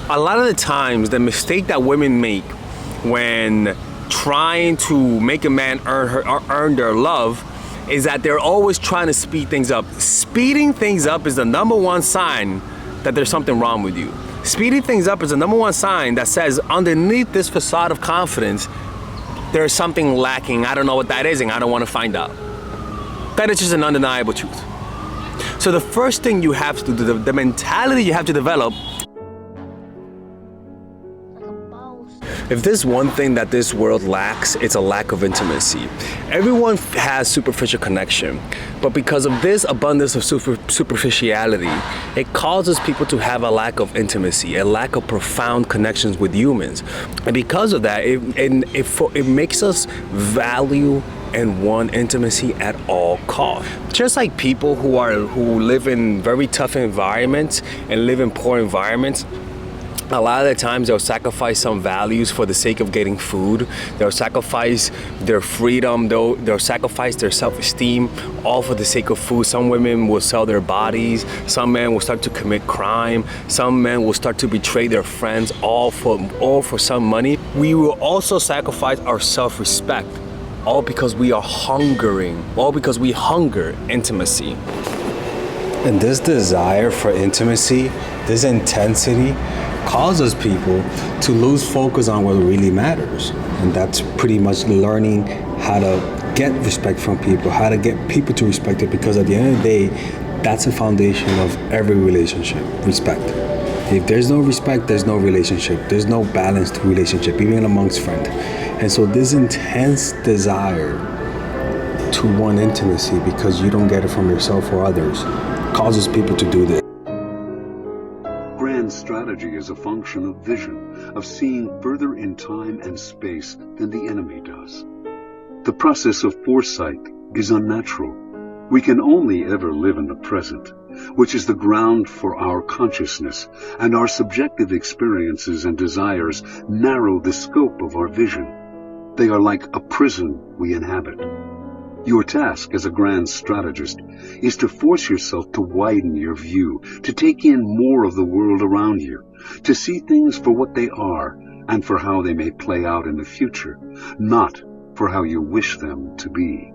A lot of the times, the mistake that women make when trying to make a man earn their love is that they're always trying to speed things up. Speeding things up is the number one sign that there's something wrong with you. Speeding things up is the number one sign that says underneath this facade of confidence, there's something lacking. I don't know what that is, and I don't want to find out. That is just an undeniable truth. So the first thing you have to do, the mentality you have to develop, if there's one thing that this world lacks, it's a lack of intimacy. Everyone has superficial connection, but because of this abundance of superficiality, it causes people to have a lack of intimacy, a lack of profound connections with humans. And because of that, it makes us value and want intimacy at all costs. Just like people who live in very tough environments and live in poor environments, a lot of the times they'll sacrifice some values for the sake of getting food. They'll sacrifice their freedom, they'll sacrifice their self-esteem, all for the sake of food. Some women will sell their bodies. Some men will start to commit crime. Some men will start to betray their friends, all for some money. We will also sacrifice our self-respect, all because we are hungering, all because we hunger intimacy. And this desire for intimacy, this intensity, causes people to lose focus on what really matters. And that's pretty much learning how to get respect from people, how to get people to respect it, because at the end of the day, that's the foundation of every relationship, respect. If there's no respect, there's no relationship. There's no balanced relationship, even amongst friends. And so this intense desire to want intimacy because you don't get it from yourself or others causes people to do this. Grand strategy is a function of vision, of seeing further in time and space than the enemy does. The process of foresight is unnatural. We can only ever live in the present, which is the ground for our consciousness, and our subjective experiences and desires narrow the scope of our vision. They are like a prison we inhabit. Your task as a grand strategist is to force yourself to widen your view, to take in more of the world around you, to see things for what they are and for how they may play out in the future, not for how you wish them to be.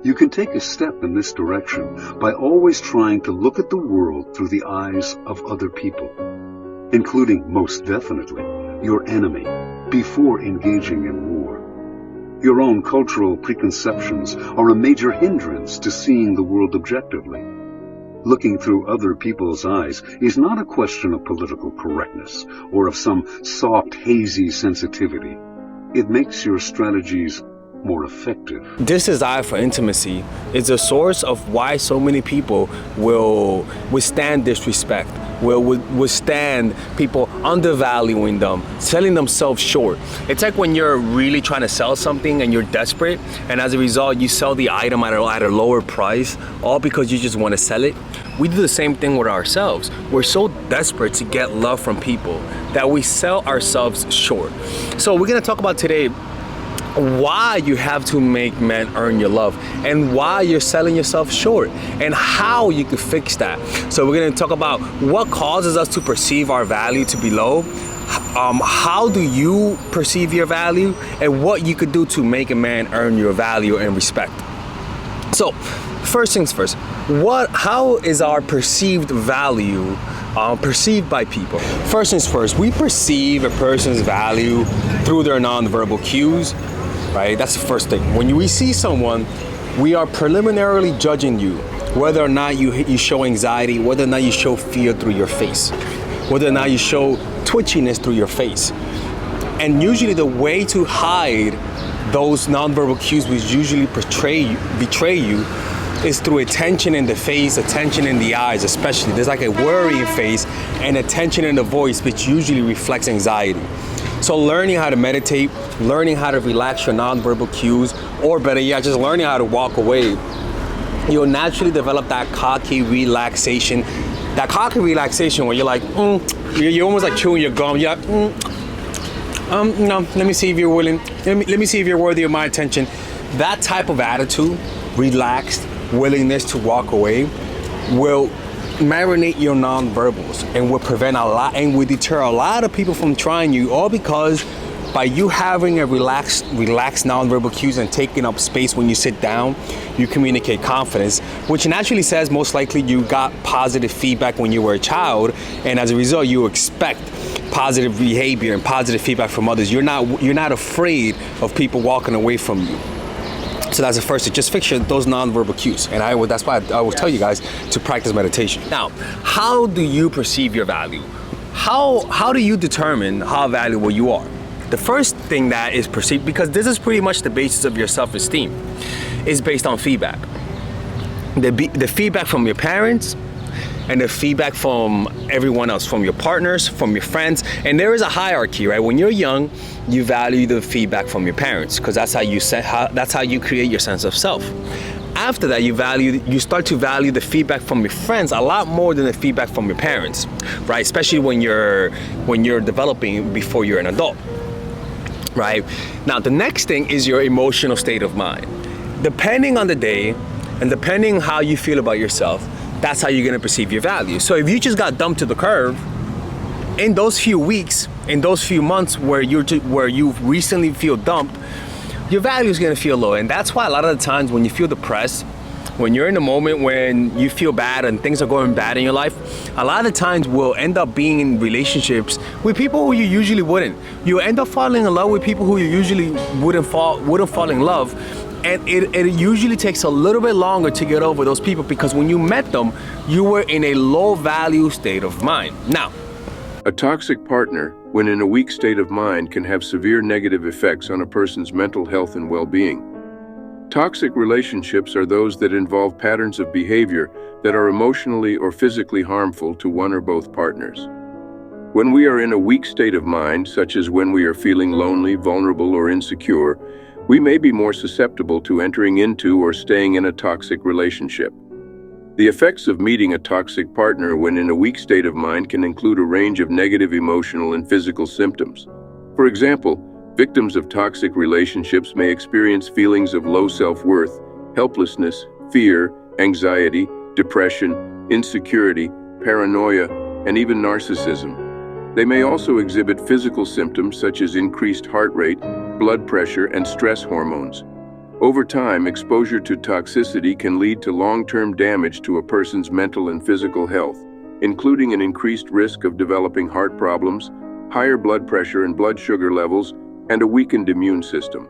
You can take a step in this direction by always trying to look at the world through the eyes of other people, including, most definitely, your enemy, before engaging in war. Your own cultural preconceptions are a major hindrance to seeing the world objectively. Looking through other people's eyes is not a question of political correctness or of some soft, hazy sensitivity. It makes your strategies more effective. This desire for intimacy is a source of why so many people will withstand disrespect, will withstand people undervaluing them, selling themselves short. It's like when you're really trying to sell something and you're desperate, and as a result you sell the item at a lower price, all because you just want to sell it. We do the same thing with ourselves. We're so desperate to get love from people that we sell ourselves short. So we're going to talk about today why you have to make men earn your love and why you're selling yourself short and how you can fix that. So we're going to talk about what causes us to perceive our value to be low, how do you perceive your value, and what you could do to make a man earn your value and respect. So first things first, how is our perceived value perceived by people? First things first, we perceive a person's value through their nonverbal cues. Right? That's the first thing. When we see someone, we are preliminarily judging you, whether or not you show anxiety, whether or not you show fear through your face, whether or not you show twitchiness through your face. And usually the way to hide those nonverbal cues which usually betray you is through attention in the face, attention in the eyes especially. There's like a worrying face and attention in the voice, which usually reflects anxiety. So learning how to meditate, learning how to relax your nonverbal cues, or better yet, just learning how to walk away, you'll naturally develop that cocky relaxation. That cocky relaxation where you're like, you're almost like chewing your gum. You're like, no, let me see if you're willing. Let me see if you're worthy of my attention. That type of attitude, relaxed willingness to walk away, will marinate your nonverbals and will prevent a lot and will deter a lot of people from trying you, all because by you having a relaxed nonverbal cues and taking up space when you sit down, you communicate confidence, which naturally says most likely you got positive feedback when you were a child, and as a result you expect positive behavior and positive feedback from others. You're not afraid of people walking away from you. So that's the first thing. Just fix those nonverbal cues, and that's why I will tell you guys to practice meditation. Now, how do you perceive your value? How do you determine how valuable you are? The first thing that is perceived, because this is pretty much the basis of your self-esteem, is based on feedback. The feedback from your parents and the feedback from everyone else, from your partners, from your friends. And there is a hierarchy, right? When you're young, you value the feedback from your parents because that's how you create your sense of self. After that, you start to value the feedback from your friends a lot more than the feedback from your parents, right? Especially when you're developing before you're an adult. Right? Now, the next thing is your emotional state of mind. Depending on the day and depending how you feel about yourself, that's how you're going to perceive your value. So if you just got dumped to the curb, in those few weeks, in those few months where you recently feel dumped, your value is going to feel low. And that's why a lot of the times when you feel depressed, when you're in a moment when you feel bad and things are going bad in your life, a lot of times we'll end up being in relationships with people who you usually wouldn't. You'll end up falling in love with people who you usually wouldn't fall in love. And it usually takes a little bit longer to get over those people because when you met them, you were in a low value state of mind. Now, a toxic partner, when in a weak state of mind, can have severe negative effects on a person's mental health and well-being. Toxic relationships are those that involve patterns of behavior that are emotionally or physically harmful to one or both partners. When we are in a weak state of mind, such as when we are feeling lonely, vulnerable, or insecure, we may be more susceptible to entering into or staying in a toxic relationship. The effects of meeting a toxic partner when in a weak state of mind can include a range of negative emotional and physical symptoms. For example, victims of toxic relationships may experience feelings of low self-worth, helplessness, fear, anxiety, depression, insecurity, paranoia, and even narcissism. They may also exhibit physical symptoms such as increased heart rate, blood pressure, and stress hormones. Over time, exposure to toxicity can lead to long-term damage to a person's mental and physical health, including an increased risk of developing heart problems, higher blood pressure and blood sugar levels, and a weakened immune system.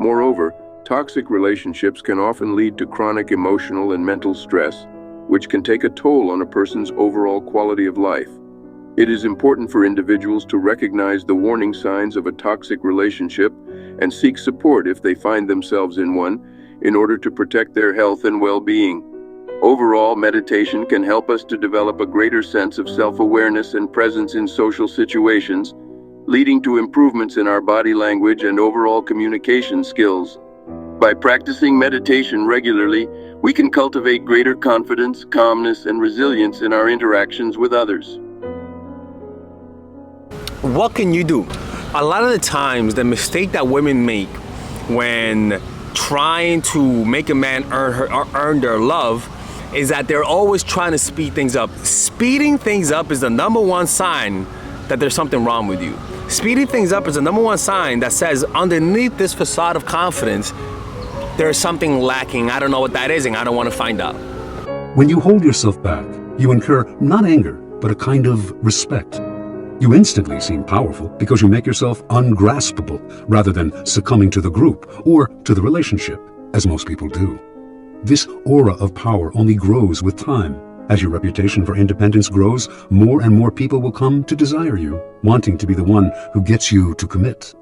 Moreover, toxic relationships can often lead to chronic emotional and mental stress, which can take a toll on a person's overall quality of life. It is important for individuals to recognize the warning signs of a toxic relationship and seek support if they find themselves in one, in order to protect their health and well-being. Overall, meditation can help us to develop a greater sense of self-awareness and presence in social situations, leading to improvements in our body language and overall communication skills. By practicing meditation regularly, we can cultivate greater confidence, calmness, and resilience in our interactions with others. What can you do? A lot of the times, the mistake that women make when trying to make a man earn their love is that they're always trying to speed things up. Speeding things up is the number one sign that there's something wrong with you. Speeding things up is the number one sign that says underneath this facade of confidence, there is something lacking. I don't know what that is, and I don't want to find out. When you hold yourself back, you incur not anger, but a kind of respect. You instantly seem powerful because you make yourself ungraspable rather than succumbing to the group or to the relationship, as most people do. This aura of power only grows with time. As your reputation for independence grows, more and more people will come to desire you, wanting to be the one who gets you to commit.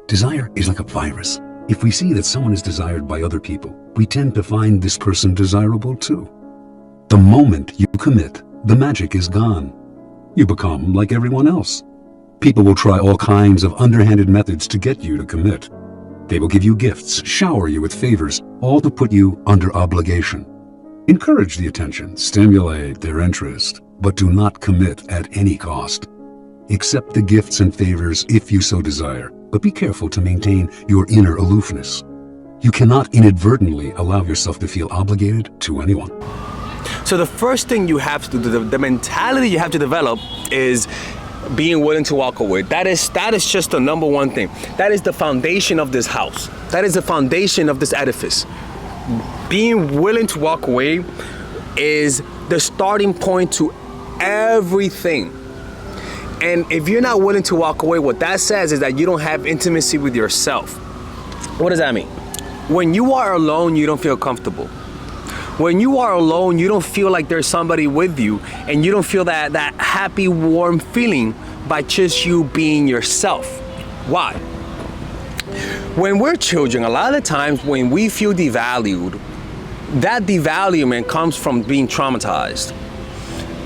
Desire is like a virus. If we see that someone is desired by other people, we tend to find this person desirable too. The moment you commit, the magic is gone. You become like everyone else. People will try all kinds of underhanded methods to get you to commit. They will give you gifts, shower you with favors, all to put you under obligation. Encourage the attention, stimulate their interest, but do not commit at any cost. Accept the gifts and favors if you so desire, but be careful to maintain your inner aloofness. You cannot inadvertently allow yourself to feel obligated to anyone. So the first thing you have to do, the mentality you have to develop is being willing to walk away. That is just the number one thing. That is the foundation of this house. That is the foundation of this edifice. Being willing to walk away is the starting point to everything. And if you're not willing to walk away, what that says is that you don't have intimacy with yourself. What does that mean? When you are alone, you don't feel comfortable. When you are alone, you don't feel like there's somebody with you, and you don't feel that happy, warm feeling by just you being yourself. Why? When we're children, a lot of the times when we feel devalued, that devaluement comes from being traumatized.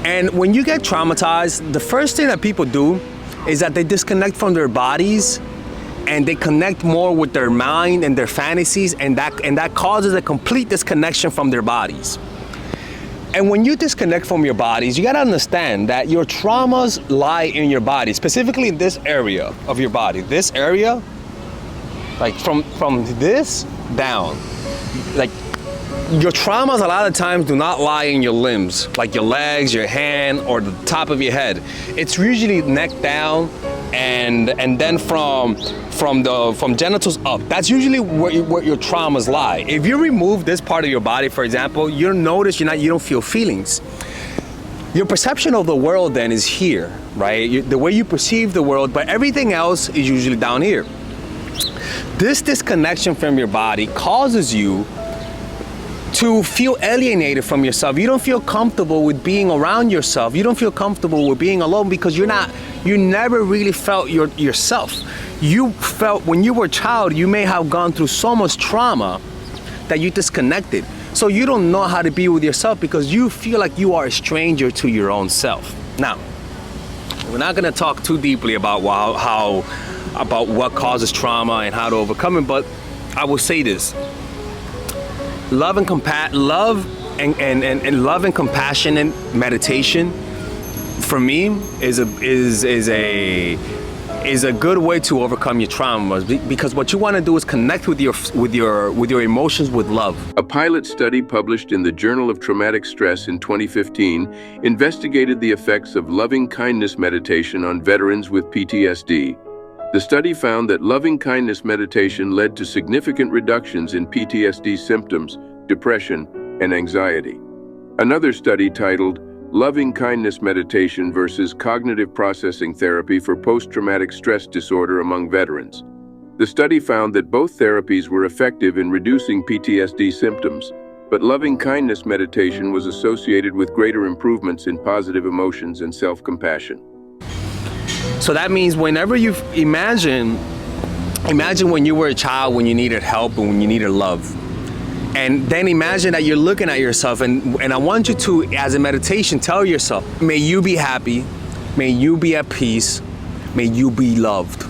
And when you get traumatized, the first thing that people do is that they disconnect from their bodies and they connect more with their mind and their fantasies, and that causes a complete disconnection from their bodies. And when you disconnect from your bodies, you gotta understand that your traumas lie in your body, specifically in this area of your body. This area, like from this down, like your traumas a lot of times do not lie in your limbs, like your legs, your hand, or the top of your head. It's usually neck down and then from genitals up. That's usually where your traumas lie. If you remove this part of your body, for example, you'll notice you don't feel feelings. Your perception of the world then is here, right? The way you perceive the world, but everything else is usually down here. This disconnection from your body causes you to feel alienated from yourself. You don't feel comfortable with being around yourself. You don't feel comfortable with being alone because you never really felt yourself. You felt when you were a child, you may have gone through so much trauma that you disconnected. So you don't know how to be with yourself because you feel like you are a stranger to your own self. Now, we're not gonna talk too deeply about about what causes trauma and how to overcome it, but I will say this. Love and compassion and meditation, for me, is a good way to overcome your traumas, because what you want to do is connect with your emotions with love. A pilot study published in the Journal of Traumatic Stress in 2015 investigated the effects of loving kindness meditation on veterans with PTSD. The study found that loving kindness meditation led to significant reductions in PTSD symptoms, depression, and anxiety. Another study titled Loving Kindness Meditation versus Cognitive Processing Therapy for Post-Traumatic Stress Disorder among Veterans. The study found that both therapies were effective in reducing PTSD symptoms, but loving kindness meditation was associated with greater improvements in positive emotions and self-compassion. So that means whenever you imagine when you were a child, when you needed help and when you needed love. And then imagine that you're looking at yourself, and I want you to, as a meditation, tell yourself, may you be happy, may you be at peace, may you be loved.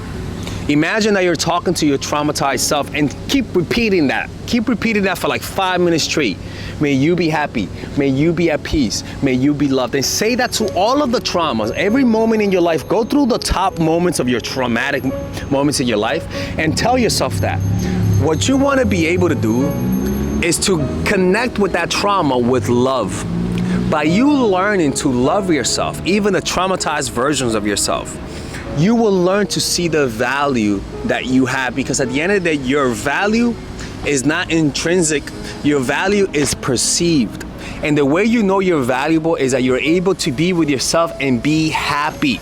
Imagine that you're talking to your traumatized self and keep repeating that. Keep repeating that for like 5 minutes straight. May you be happy. May you be at peace. May you be loved. And say that to all of the traumas. Every moment in your life, go through the top moments of your traumatic moments in your life and tell yourself that. What you want to be able to do is to connect with that trauma with love. By you learning to love yourself, even the traumatized versions of yourself, you will learn to see the value that you have, because at the end of the day, your value is not intrinsic. Your value is perceived. And the way you know you're valuable is that you're able to be with yourself and be happy.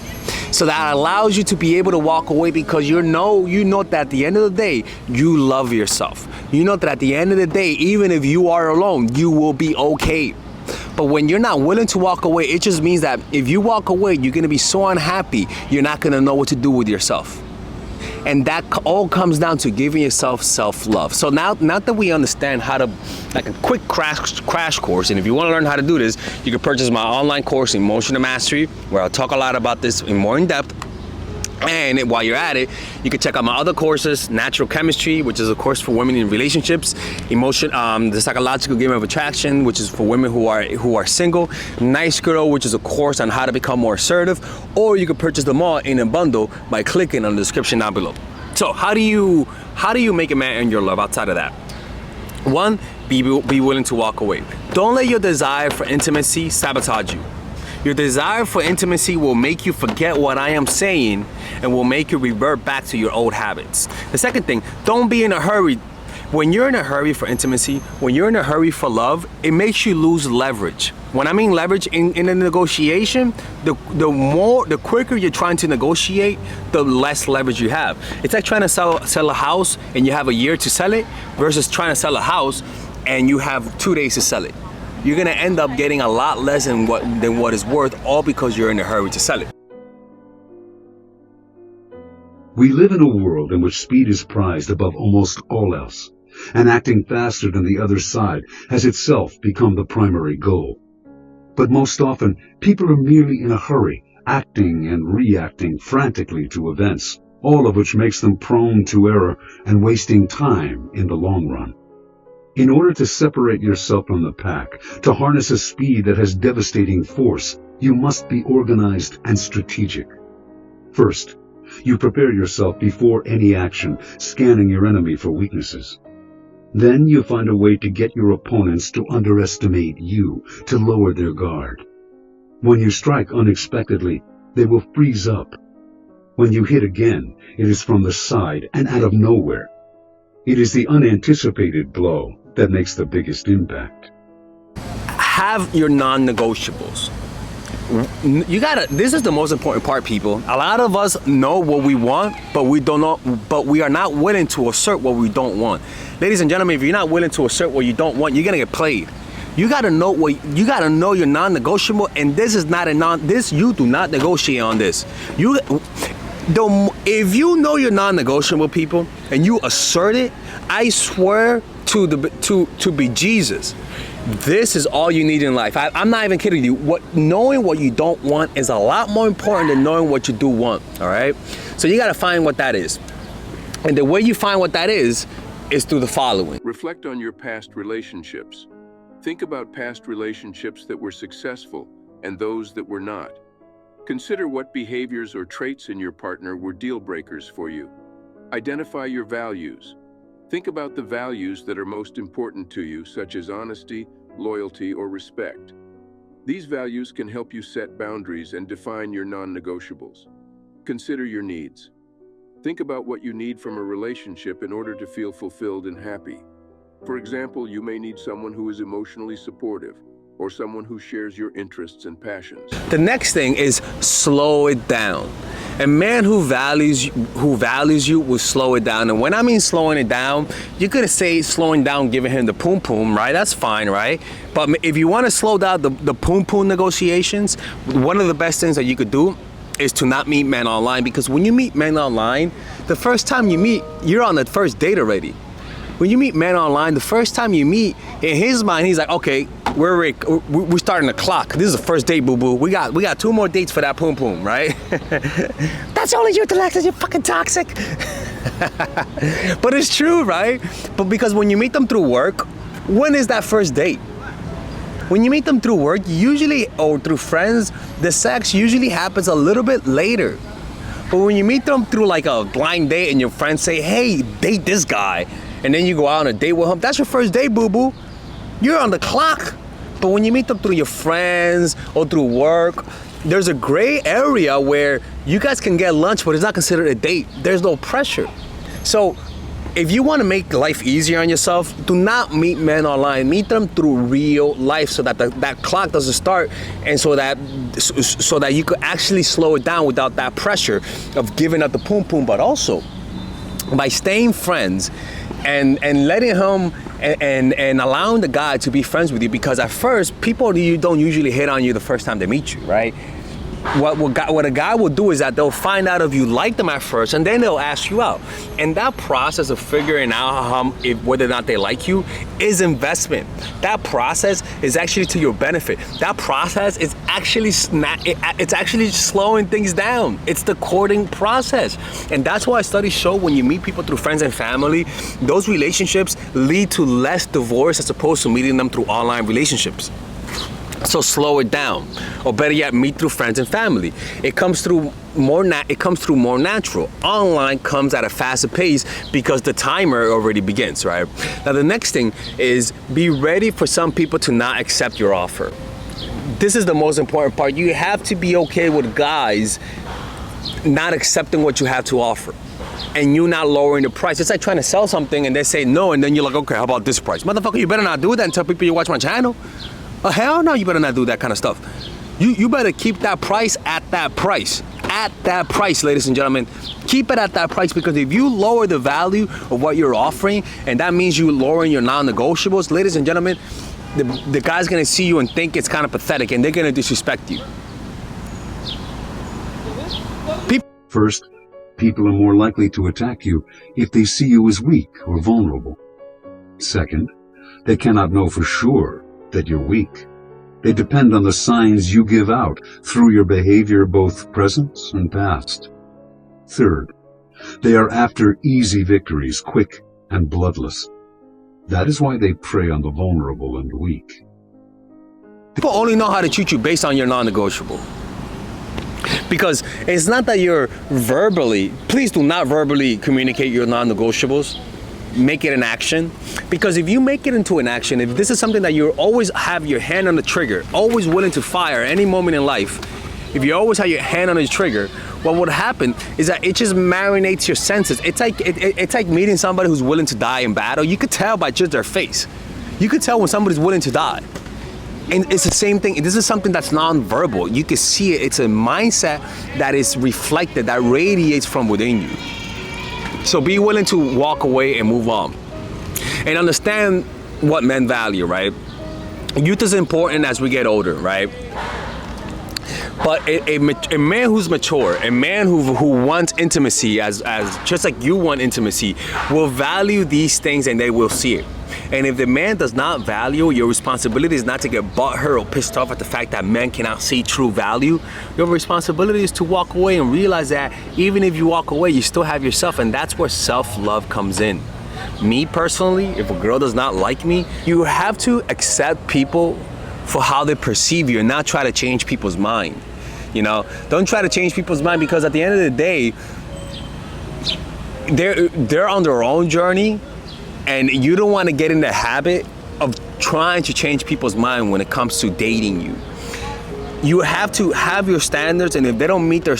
So that allows you to be able to walk away because you know that at the end of the day, you love yourself. You know that at the end of the day, even if you are alone, you will be okay. But when you're not willing to walk away, it just means that if you walk away, you're gonna be so unhappy, you're not gonna know what to do with yourself. And that all comes down to giving yourself self-love. So now that we understand how to, like a quick crash course, and if you want to learn how to do this, you can purchase my online course, Emotional Mastery, where I'll talk a lot about this in more in depth. And while you're at it, you can check out my other courses, Natural Chemistry, which is a course for women in relationships, the Psychological Game of Attraction, which is for women who are single, Nice Girl, which is a course on how to become more assertive, or you can purchase them all in a bundle by clicking on the description down below. So how do you make a man earn your love outside of that? One, be willing to walk away. Don't let your desire for intimacy sabotage you. Your desire for intimacy will make you forget what I am saying and will make you revert back to your old habits. The second thing, don't be in a hurry. When you're in a hurry for intimacy, when you're in a hurry for love, it makes you lose leverage. When I mean leverage in a negotiation, the quicker you're trying to negotiate, the less leverage you have. It's like trying to sell a house and you have a year to sell it versus trying to sell a house and you have 2 days to sell it. You're gonna end up getting a lot less than what is worth, all because you're in a hurry to sell it. We live in a world in which speed is prized above almost all else, and acting faster than the other side has itself become the primary goal. But most often, people are merely in a hurry, acting and reacting frantically to events, all of which makes them prone to error and wasting time in the long run. In order to separate yourself from the pack, to harness a speed that has devastating force, you must be organized and strategic. First, you prepare yourself before any action, scanning your enemy for weaknesses. Then you find a way to get your opponents to underestimate you, to lower their guard. When you strike unexpectedly, they will freeze up. When you hit again, it is from the side and out of nowhere. It is the unanticipated blow that makes the biggest impact. Have your non-negotiables. This is the most important part, people. A lot of us know what we want, but we are not willing to assert what we don't want. Ladies and gentlemen, if you're not willing to assert what you don't want, you're gonna get played. You gotta know your non-negotiable, and this is not you do not negotiate on this. If you know your non-negotiable, people, and you assert it, I swear to be Jesus, this is all you need in life. I'm not even kidding you. Knowing what you don't want is a lot more important than knowing what you do want, all right? So you gotta find what that is. And the way you find what that is through the following. Reflect on your past relationships. Think about past relationships that were successful and those that were not. Consider what behaviors or traits in your partner were deal breakers for you. Identify your values. Think about the values that are most important to you, such as honesty, loyalty, or respect. These values can help you set boundaries and define your non-negotiables. Consider your needs. Think about what you need from a relationship in order to feel fulfilled and happy. For example, you may need someone who is emotionally supportive, or someone who shares your interests and passions. The next thing is slow it down. A man who values you will slow it down. And when I mean slowing it down, you could say slowing down, giving him the poom poom, right? That's fine, right? But if you want to slow down the poom poom negotiations, one of the best things that you could do is to not meet men online, because when you meet men online, the first time you meet, you're on the first date already. When you meet men online, the first time you meet, in his mind, he's like, okay, we're starting the clock. This is the first date, boo-boo. We got 2 more dates for that poom-poom, right? That's only you, Alexis, you're fucking toxic. But it's true, right? But because when you meet them through work, when is that first date? When you meet them through work, usually, or through friends, the sex usually happens a little bit later. But when you meet them through like a blind date and your friends say, hey, date this guy, and then you go out on a date with him, that's your first date, boo-boo. You're on the clock. But when you meet them through your friends or through work, there's a gray area where you guys can get lunch, but it's not considered a date. There's no pressure. So if you want to make life easier on yourself, do not meet men online. Meet them through real life, so that that clock doesn't start, and so that you could actually slow it down without that pressure of giving up the poom poom. But also by staying friends and letting him and allowing the guy to be friends with you, because at first people don't usually hit on you the first time they meet you, right? What a guy will do is that they'll find out if you like them at first, and then they'll ask you out. And that process of figuring out whether or not they like you is investment. That process is actually to your benefit. That process is actually it's actually slowing things down. It's the courting process. And that's why studies show when you meet people through friends and family, those relationships lead to less divorce as opposed to meeting them through online relationships. So slow it down, or better yet, meet through friends and family. It comes through it comes through more natural. Online comes at a faster pace because the timer already begins, right? Now the next thing is be ready for some people to not accept your offer. This is the most important part. You have to be okay with guys not accepting what you have to offer and you not lowering the price. It's like trying to sell something and they say no, and then you're like, okay, how about this price? Motherfucker, you better not do that and tell people you watch my channel. Oh, hell no, you better not do that kind of stuff. You better keep that price at that price. At that price, ladies and gentlemen. Keep it at that price, because if you lower the value of what you're offering, and that means you lowering your non-negotiables, ladies and gentlemen, the guy's gonna see you and think it's kind of pathetic, and they're gonna disrespect you. First, people are more likely to attack you if they see you as weak or vulnerable. Second, they cannot know for sure that you're weak. They depend on the signs you give out through your behavior, both present and past. Third, they are after easy victories, quick and bloodless. That is why they prey on the vulnerable and weak. People only know how to treat you based on your non-negotiable. Because it's not that you're verbally, please do not verbally communicate your non-negotiables. Make it an action. Because if you make it into an action, if this is something that you always have your hand on the trigger, always willing to fire any moment in life, if you always have your hand on the trigger, what would happen is that it just marinates your senses. It's like meeting somebody who's willing to die in battle. You could tell by just their face. You could tell when somebody's willing to die. And it's the same thing. This is something that's non-verbal. You can see it. It's a mindset that is reflected, that radiates from within you. So be willing to walk away and move on. And understand what men value, right? Youth is important as we get older, right? But a man who's mature, a man who wants intimacy, as just like you want intimacy, will value these things, and they will see it. And if the man does not value, your responsibility is not to get butthurt or pissed off at the fact that men cannot see true value. Your responsibility is to walk away and realize that even if you walk away, you still have yourself, and that's where self-love comes in. Me personally, if a girl does not like me, you have to accept people for how they perceive you and not try to change people's mind. You know, don't try to change people's mind, because at the end of the day, they're on their own journey. And you don't want to get in the habit of trying to change people's mind when it comes to dating you. You have to have your standards, and if they don't meet your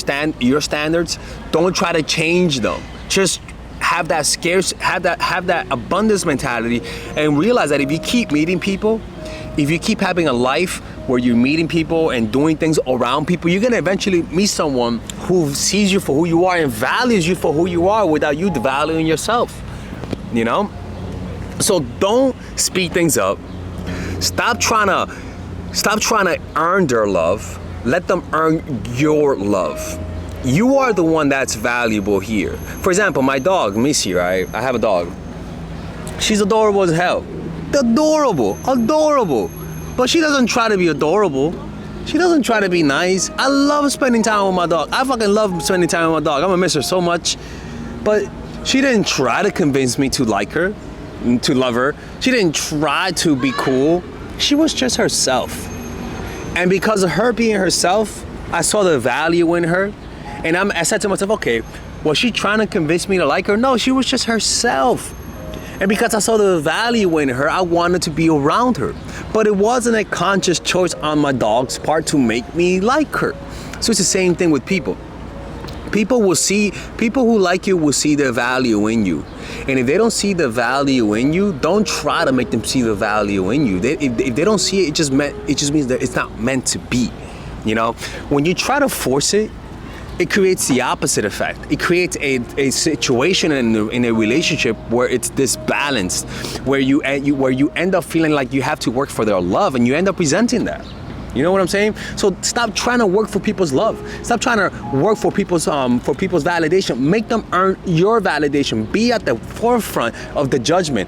standards, don't try to change them. Just have that abundance mentality, and realize that if you keep meeting people, if you keep having a life where you're meeting people and doing things around people, you're gonna eventually meet someone who sees you for who you are and values you for who you are without you valuing yourself. You know? So don't speed things up. Stop trying to earn their love. Let them earn your love. You are the one that's valuable here. For example, my dog, Missy, right? I have a dog. She's adorable as hell. Adorable. But she doesn't try to be adorable. She doesn't try to be nice. I love spending time with my dog. I fucking love spending time with my dog. I'm gonna miss her so much. But she didn't try to convince me to like her, to love her. She didn't try to be cool. She was just herself. And because of her being herself, I saw the value in her. And I said to myself, okay, was she trying to convince me to like her? No, she was just herself. And because I saw the value in her, I wanted to be around her. But it wasn't a conscious choice on my dog's part to make me like her. So it's the same thing with people. People who like you will see the value in you. And if they don't see the value in you, don't try to make them see the value in you. If they don't see it, it just means that it's not meant to be. You know, when you try to force it, it creates the opposite effect. It creates a situation in a relationship where it's disbalanced, where you end up feeling like you have to work for their love, and you end up resenting that. You know what I'm saying? So stop trying to work for people's love. Stop trying to work for people's validation. Make them earn your validation. Be at the forefront of the judgment.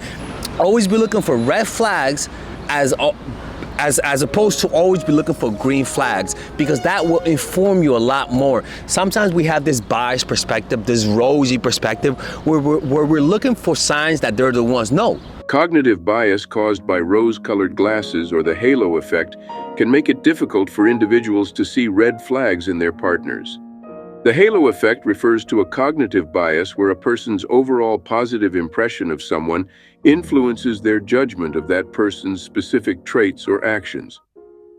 Always be looking for red flags as opposed to always be looking for green flags, because that will inform you a lot more. Sometimes we have this biased perspective, this rosy perspective, where we're looking for signs that they're the ones. No. Cognitive bias caused by rose-colored glasses or the halo effect can make it difficult for individuals to see red flags in their partners. The halo effect refers to a cognitive bias where a person's overall positive impression of someone influences their judgment of that person's specific traits or actions.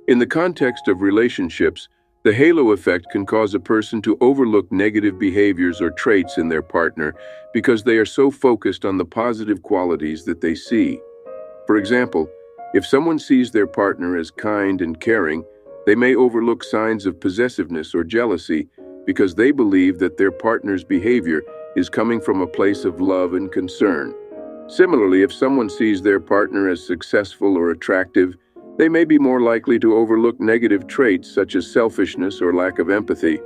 In the context of relationships, the halo effect can cause a person to overlook negative behaviors or traits in their partner because they are so focused on the positive qualities that they see. For example, if someone sees their partner as kind and caring, they may overlook signs of possessiveness or jealousy because they believe that their partner's behavior is coming from a place of love and concern. Similarly, if someone sees their partner as successful or attractive, they may be more likely to overlook negative traits such as selfishness or lack of empathy.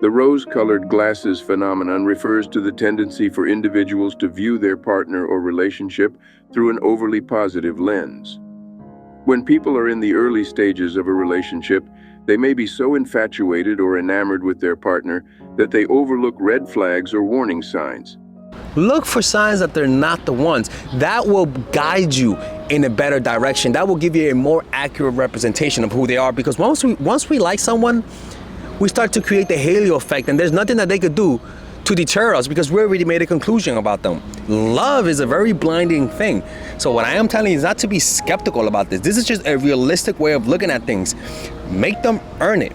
The rose-colored glasses phenomenon refers to the tendency for individuals to view their partner or relationship through an overly positive lens. When people are in the early stages of a relationship, they may be so infatuated or enamored with their partner that they overlook red flags or warning signs. Look for signs that they're not the ones. That will guide you in a better direction. That will give you a more accurate representation of who they are, because once we like someone, we start to create the halo effect, and there's nothing that they could do to deter us because we already made a conclusion about them. Love is a very blinding thing. So what I am telling you is not to be skeptical about this. This is just a realistic way of looking at things. Make them earn it.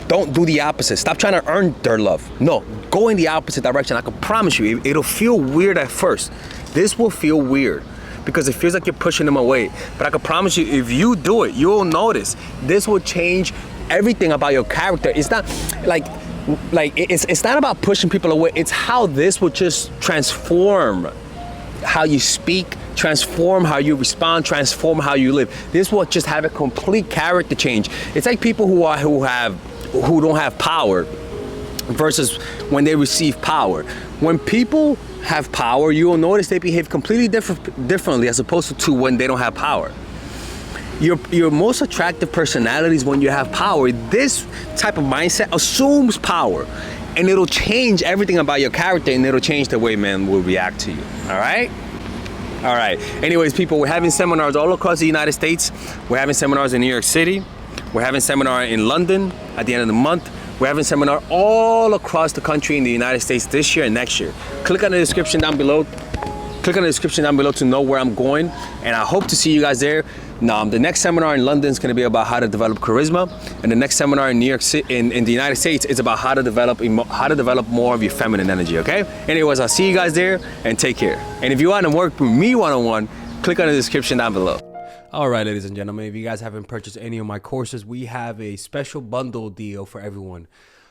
Don't do the opposite. Stop trying to earn their love. No, go in the opposite direction. I can promise you, it'll feel weird at first. This will feel weird because it feels like you're pushing them away. But I can promise you, if you do it, you'll notice this will change everything about your character. It's not it's not about pushing people away. It's how this will just transform how you speak, transform how you respond, transform how you live. This will just have a complete character change. It's like people who don't have power versus when they receive power. When people have power, you will notice they behave completely differently as opposed to when they don't have power. Your most attractive personalities when you have power. This type of mindset assumes power, and it'll change everything about your character, and it'll change the way men will react to you. All right? All right. Anyways, people, we're having seminars all across the United States. We're having seminars in New York City. We're having seminar in London at the end of the month. We're having seminar all across the country in the United States this year and next year. Click on the description down below. Click on the description down below to know where I'm going, and I hope to see you guys there. Now, the next seminar in London is going to be about how to develop charisma, and the next seminar in New York City, in the United States, is about how to develop more of your feminine energy. Okay. Anyways, I'll see you guys there, and take care. And if you want to work with me one-on-one, click on the description down below. All right, ladies and gentlemen, if you guys haven't purchased any of my courses, we have a special bundle deal for everyone.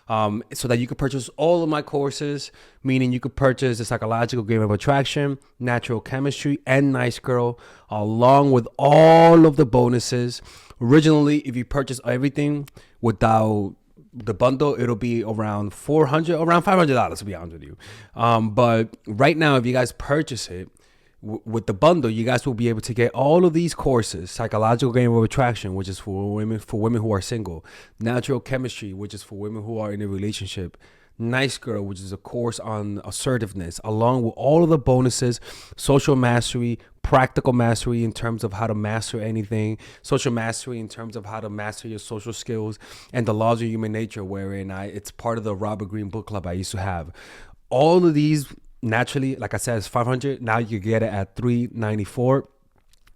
So that you could purchase all of my courses, meaning you could purchase the Psychological Game of Attraction, Natural Chemistry, and Nice Girl, along with all of the bonuses. Originally, if you purchase everything without the bundle, it'll be around $500, to be honest with you. But right now, if you guys purchase it, with the bundle, you guys will be able to get all of these courses: Psychological Game of Attraction, which is for women who are single; Natural Chemistry, which is for women who are in a relationship; Nice Girl, which is a course on assertiveness, along with all of the bonuses: Social Mastery, Practical Mastery in terms of how to master anything; Social Mastery in terms of how to master your social skills; and The Laws of Human Nature, wherein it's part of the Robert Greene book club I used to have. All of these, naturally, like I said, it's $500. Now you get it at $394,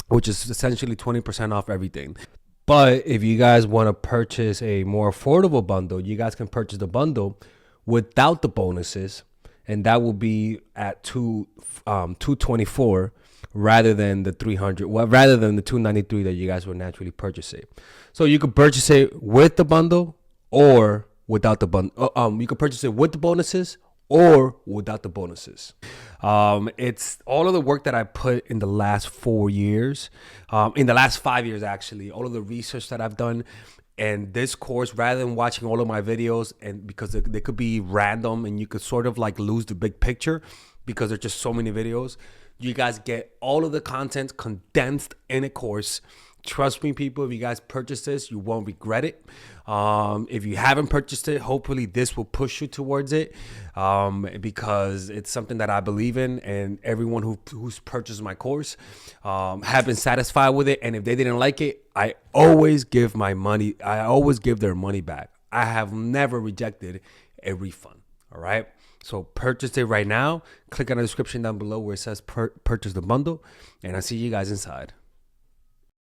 which is essentially 20% off everything. But if you guys want to purchase a more affordable bundle, you guys can purchase the bundle without the bonuses, and that will be at $224 rather than the $300. Well, rather than the $293 that you guys would naturally purchase it. So you could purchase it with the bundle or without the bundle. You could purchase it with the bonuses or without the bonuses. It's all of the work that I put in the last 4 years, in the last 5 years, actually, all of the research that I've done. And this course, rather than watching all of my videos, and because they could be random and you could sort of like lose the big picture because there's just so many videos, you guys get all of the content condensed in a course. Trust me, people, if you guys purchase this, you won't regret it. If you haven't purchased it, hopefully this will push you towards it, because it's something that I believe in, and everyone who's purchased my course have been satisfied with it. And if they didn't like it, I always give their money back. I have never rejected a refund. All right. So purchase it right now. Click on the description down below where it says purchase the bundle. And I'll see you guys inside.